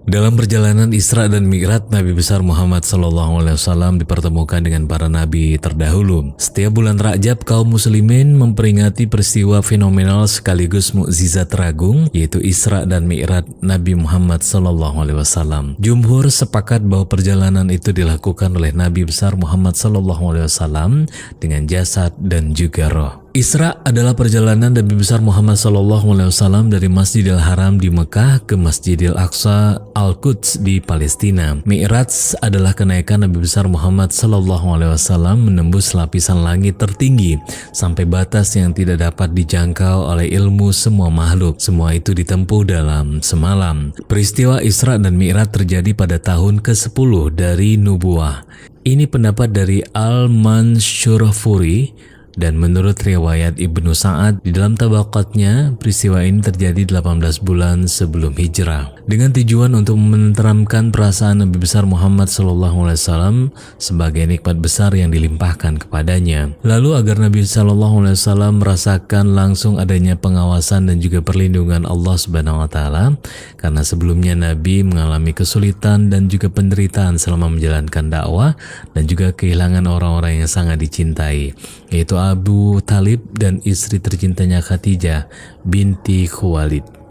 Dalam perjalanan Isra dan Mi'raj, Nabi besar Muhammad SAW dipertemukan dengan para nabi terdahulu. Setiap bulan Rajab, kaum muslimin memperingati peristiwa fenomenal sekaligus mukjizat teragung, yaitu Isra dan Mi'raj Nabi Muhammad SAW. Jumhur sepakat bahwa perjalanan itu dilakukan oleh Nabi besar Muhammad SAW dengan jasad dan juga roh. Isra adalah perjalanan Nabi besar Muhammad SAW dari Masjidil Haram di Mekah ke Masjidil Aqsa Al-Quds di Palestina. Mi'raj adalah kenaikan Nabi besar Muhammad SAW menembus lapisan langit tertinggi sampai batas yang tidak dapat dijangkau oleh ilmu semua makhluk. Semua itu ditempuh dalam semalam. Peristiwa Isra dan Mi'raj terjadi pada tahun ke-10 dari nubuah. Ini pendapat dari Al-Mansyurfuri. Dan menurut riwayat Ibnu Sa'ad, di dalam tabaqatnya, peristiwa ini terjadi 18 bulan sebelum hijrah. Dengan tujuan untuk menenteramkan perasaan Nabi besar Muhammad SAW sebagai nikmat besar yang dilimpahkan kepadanya. Lalu agar Nabi SAW merasakan langsung adanya pengawasan dan juga perlindungan Allah Subhanahu wa Ta'ala, karena sebelumnya Nabi mengalami kesulitan dan juga penderitaan selama menjalankan dakwah dan juga kehilangan orang-orang yang sangat dicintai, yaitu Abu Talib dan istri tercintanya Khadijah binti Khuwailid.